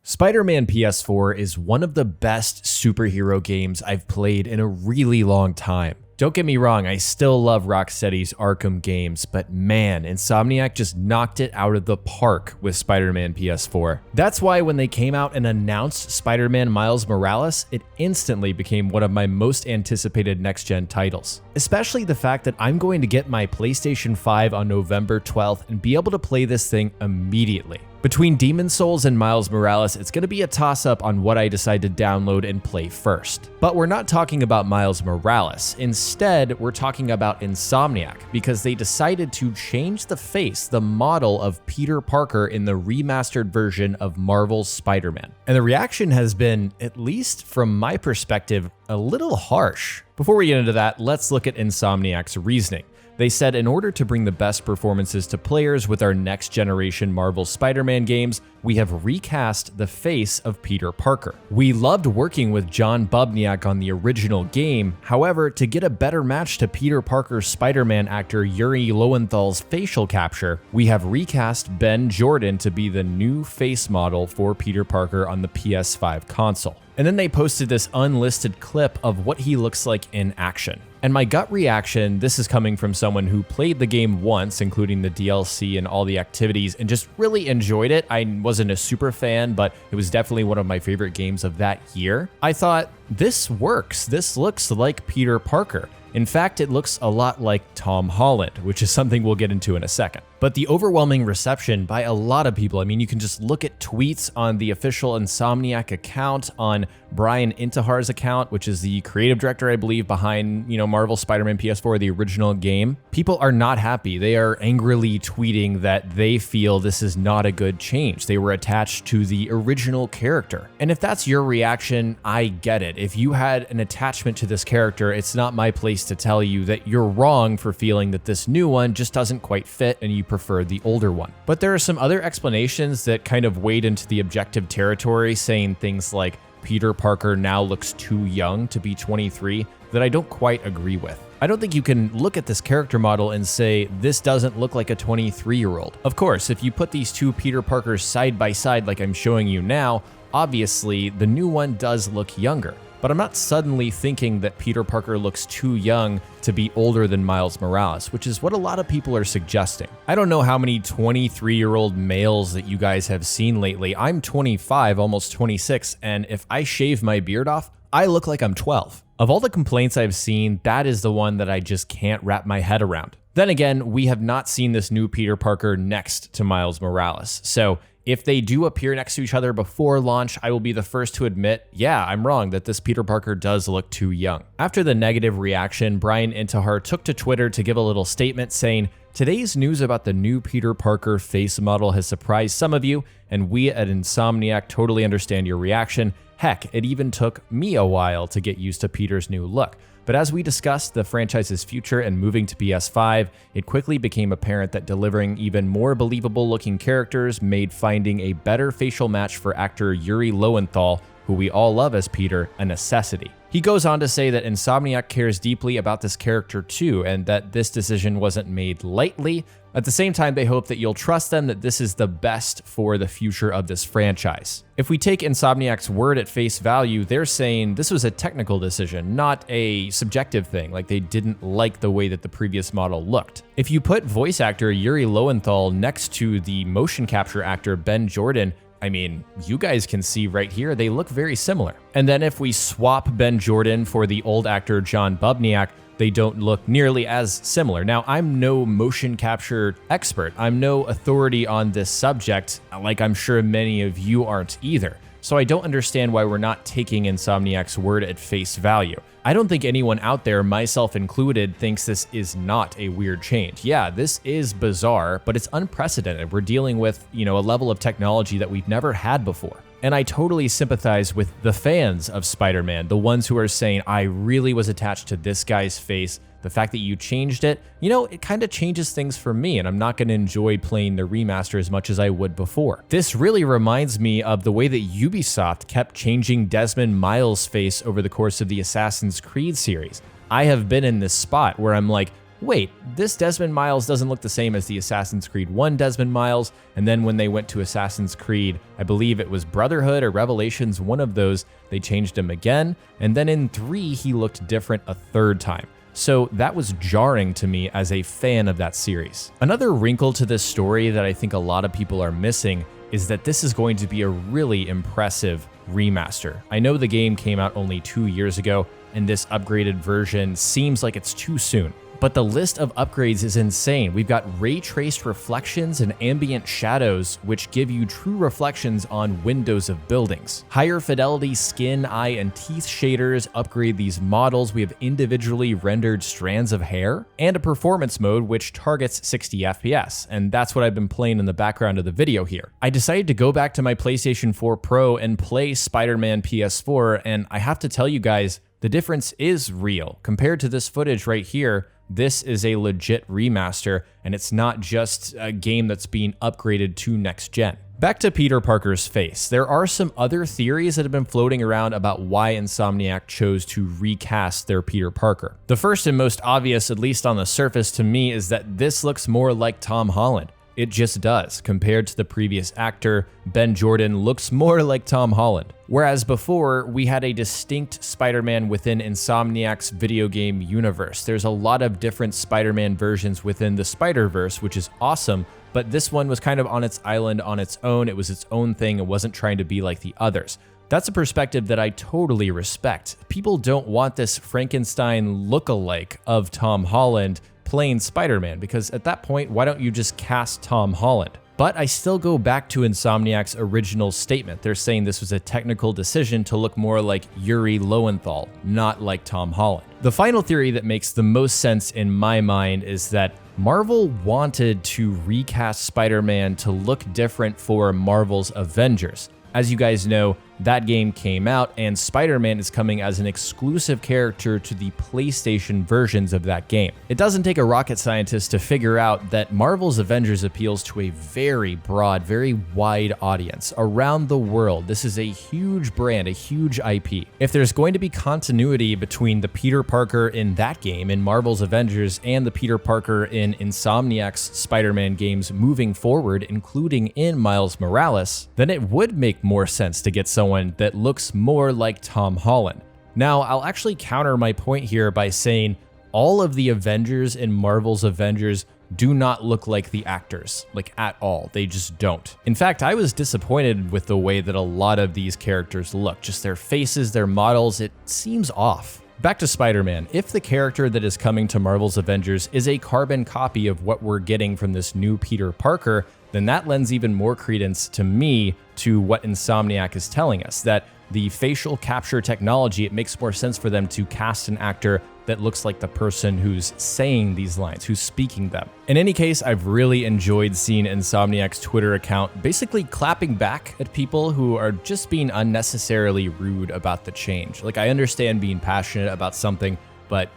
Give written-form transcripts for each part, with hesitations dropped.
Spider-Man PS4 is one of the best superhero games I've played in a really long time. Don't get me wrong, I still love Rocksteady's Arkham games, but man, Insomniac just knocked it out of the park with Spider-Man PS4. That's why when they came out and announced Spider-Man Miles Morales, it instantly became one of my most anticipated next-gen titles. Especially the fact that I'm going to get my PlayStation 5 on November 12th and be able to play this thing immediately. Between Demon's Souls and Miles Morales, it's going to be a toss-up on what I decide to download and play first. But we're not talking about Miles Morales. Instead, we're talking about Insomniac, because they decided to change the face, the model of Peter Parker in the remastered version of Marvel's Spider-Man. And the reaction has been, at least from my perspective, a little harsh. Before we get into that, let's look at Insomniac's reasoning. They said in order to bring the best performances to players with our next generation Marvel Spider-Man games, we have recast the face of Peter Parker. We loved working with John Bubniak on the original game. However, to get a better match to Peter Parker's Spider-Man actor Yuri Lowenthal's facial capture, we have recast Ben Jordan to be the new face model for Peter Parker on the PS5 console. And then they posted this unlisted clip of what he looks like in action. And my gut reaction, this is coming from someone who played the game once, including the DLC and all the activities, and just really enjoyed it. I wasn't a super fan, but it was definitely one of my favorite games of that year. I thought, this works. This looks like Peter Parker. In fact, it looks a lot like Tom Holland, which is something we'll get into in a second. But the overwhelming reception by a lot of people, I mean, you can just look at tweets on the official Insomniac account, on Brian Intahar's account, which is the creative director, I believe, behind, Marvel Spider-Man PS4, the original game. People are not happy. They are angrily tweeting that they feel this is not a good change. They were attached to the original character. And if that's your reaction, I get it. If you had an attachment to this character, it's not my place to tell you that you're wrong for feeling that this new one just doesn't quite fit and you prefer the older one. But there are some other explanations that kind of wade into the objective territory, saying things like Peter Parker now looks too young to be 23, that I don't quite agree with. I don't think you can look at this character model and say, this doesn't look like a 23-year-old. Of course, if you put these two Peter Parkers side by side like I'm showing you now, obviously the new one does look younger. But I'm not suddenly thinking that Peter Parker looks too young to be older than Miles Morales, which is what a lot of people are suggesting. I don't know how many 23-year-old males that you guys have seen lately. I'm 25, almost 26, and if I shave my beard off, I look like I'm 12. Of all the complaints I've seen, that is the one that I just can't wrap my head around. Then again, we have not seen this new Peter Parker next to Miles Morales, so if they do appear next to each other before launch, I will be the first to admit, yeah, I'm wrong that this Peter Parker does look too young. After the negative reaction, Brian Intihar took to Twitter to give a little statement saying, "Today's news about the new Peter Parker face model has surprised some of you, and we at Insomniac totally understand your reaction. Heck, it even took me a while to get used to Peter's new look. But as we discussed the franchise's future and moving to PS5, it quickly became apparent that delivering even more believable looking characters made finding a better facial match for actor Yuri Lowenthal, who we all love as Peter, a necessity." He goes on to say that Insomniac cares deeply about this character too, and that this decision wasn't made lightly. At the same time, they hope that you'll trust them that this is the best for the future of this franchise. If we take Insomniac's word at face value, they're saying this was a technical decision, not a subjective thing, like they didn't like the way that the previous model looked. If you put voice actor Yuri Lowenthal next to the motion capture actor Ben Jordan, I mean, you guys can see right here, they look very similar. And then if we swap Ben Jordan for the old actor John Bubniak, they don't look nearly as similar. Now, I'm no motion capture expert. I'm no authority on this subject, like I'm sure many of you aren't either. So I don't understand why we're not taking Insomniac's word at face value. I don't think anyone out there, myself included, thinks this is not a weird change. Yeah, this is bizarre, but it's unprecedented. We're dealing with, a level of technology that we've never had before. And I totally sympathize with the fans of Spider-Man, the ones who are saying, I really was attached to this guy's face. The fact that you changed it, it kind of changes things for me, and I'm not going to enjoy playing the remaster as much as I would before. This really reminds me of the way that Ubisoft kept changing Desmond Miles' face over the course of the Assassin's Creed series. I have been in this spot where I'm like, wait, this Desmond Miles doesn't look the same as the Assassin's Creed 1 Desmond Miles, and then when they went to Assassin's Creed, I believe it was Brotherhood or Revelations, one of those, they changed him again, and then in 3 he looked different a third time. So that was jarring to me as a fan of that series. Another wrinkle to this story that I think a lot of people are missing is that this is going to be a really impressive remaster. I know the game came out only 2 years ago, and this upgraded version seems like it's too soon. But the list of upgrades is insane. We've got ray-traced reflections and ambient shadows, which give you true reflections on windows of buildings. Higher fidelity skin, eye, and teeth shaders upgrade these models. We have individually rendered strands of hair, and a performance mode which targets 60 FPS, and that's what I've been playing in the background of the video here. I decided to go back to my PlayStation 4 Pro and play Spider-Man PS4, and I have to tell you guys, the difference is real. Compared to this footage right here, this is a legit remaster, and it's not just a game that's being upgraded to next gen. Back to Peter Parker's face. There are some other theories that have been floating around about why Insomniac chose to recast their Peter Parker. The first and most obvious, at least on the surface to me, is that this looks more like Tom Holland. It just does. Compared to the previous actor, Ben Jordan looks more like Tom Holland. Whereas before, we had a distinct Spider-Man within Insomniac's video game universe. There's a lot of different Spider-Man versions within the Spider-Verse, which is awesome, but this one was kind of on its island on its own. It was its own thing. It wasn't trying to be like the others. That's a perspective that I totally respect. People don't want this Frankenstein look-alike of Tom Holland playing Spider-Man, because at that point, why don't you just cast Tom Holland? But I still go back to Insomniac's original statement. They're saying this was a technical decision to look more like Yuri Lowenthal, not like Tom Holland. The final theory that makes the most sense in my mind is that Marvel wanted to recast Spider-Man to look different for Marvel's Avengers. As you guys know, that game came out, and Spider-Man is coming as an exclusive character to the PlayStation versions of that game. It doesn't take a rocket scientist to figure out that Marvel's Avengers appeals to a very broad, very wide audience around the world. This is a huge brand, a huge IP. If there's going to be continuity between the Peter Parker in that game, in Marvel's Avengers, and the Peter Parker in Insomniac's Spider-Man games moving forward, including in Miles Morales, then it would make more sense to get someone that looks more like Tom Holland. Now, I'll actually counter my point here by saying all of the Avengers in Marvel's Avengers do not look like the actors, like at all. They just don't. In fact, I was disappointed with the way that a lot of these characters look. Just their faces, their models, it seems off. Back to Spider-Man. If the character that is coming to Marvel's Avengers is a carbon copy of what we're getting from this new Peter Parker, then that lends even more credence to me to what Insomniac is telling us, that the facial capture technology, it makes more sense for them to cast an actor that looks like the person who's saying these lines, who's speaking them. In any case, I've really enjoyed seeing Insomniac's Twitter account basically clapping back at people who are just being unnecessarily rude about the change. Like, I understand being passionate about something, but,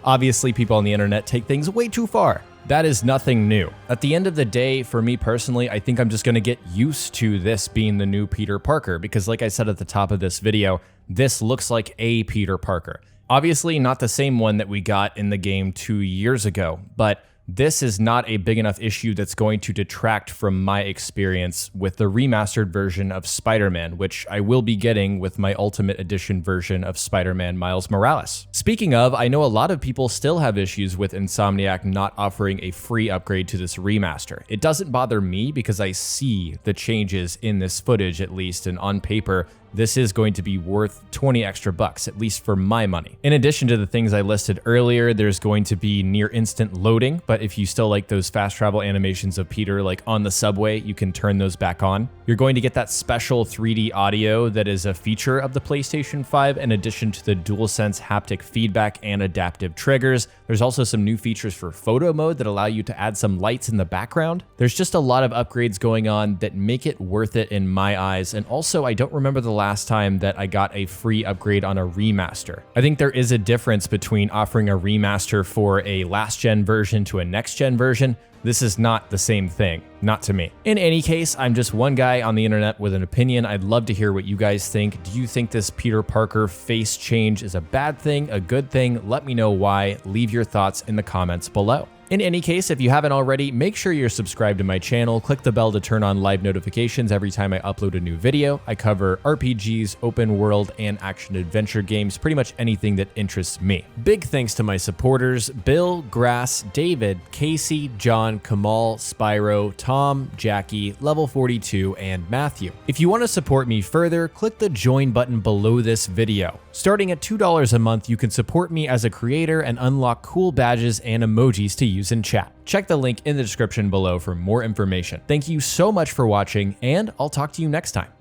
obviously people on the internet take things way too far. That is nothing new. At the end of the day, for me personally, I think I'm just gonna get used to this being the new Peter Parker, because like I said at the top of this video, this looks like a Peter Parker. Obviously not the same one that we got in the game 2 years ago, but this is not a big enough issue that's going to detract from my experience with the remastered version of Spider-Man, which I will be getting with my Ultimate Edition version of Spider-Man Miles Morales. Speaking of, I know a lot of people still have issues with Insomniac not offering a free upgrade to this remaster. It doesn't bother me because I see the changes in this footage at least, and on paper, this is going to be worth 20 extra bucks, at least for my money. In addition to the things I listed earlier, there's going to be near instant loading, but if you still like those fast travel animations of Peter, like on the subway, you can turn those back on. You're going to get that special 3D audio that is a feature of the PlayStation 5, in addition to the DualSense haptic feedback and adaptive triggers. There's also some new features for photo mode that allow you to add some lights in the background. There's just a lot of upgrades going on that make it worth it in my eyes, and also I don't remember the last time that I got a free upgrade on a remaster. I think there is a difference between offering a remaster for a last-gen version to a next-gen version. This is not the same thing, not to me. In any case, I'm just one guy on the internet with an opinion. I'd love to hear what you guys think. Do you think this Peter Parker face change is a bad thing, a good thing? Let me know why. Leave your thoughts in the comments below. In any case, if you haven't already, make sure you're subscribed to my channel. Click the bell to turn on live notifications every time I upload a new video. I cover RPGs, open world, and action-adventure games, pretty much anything that interests me. Big thanks to my supporters, Bill, Grass, David, Casey, John, Kamal, Spyro, Tom, Jackie, Level 42, and Matthew. If you want to support me further, click the join button below this video. Starting at $2 a month, you can support me as a creator and unlock cool badges and emojis to use in chat. Check the link in the description below for more information. Thank you so much for watching, and I'll talk to you next time.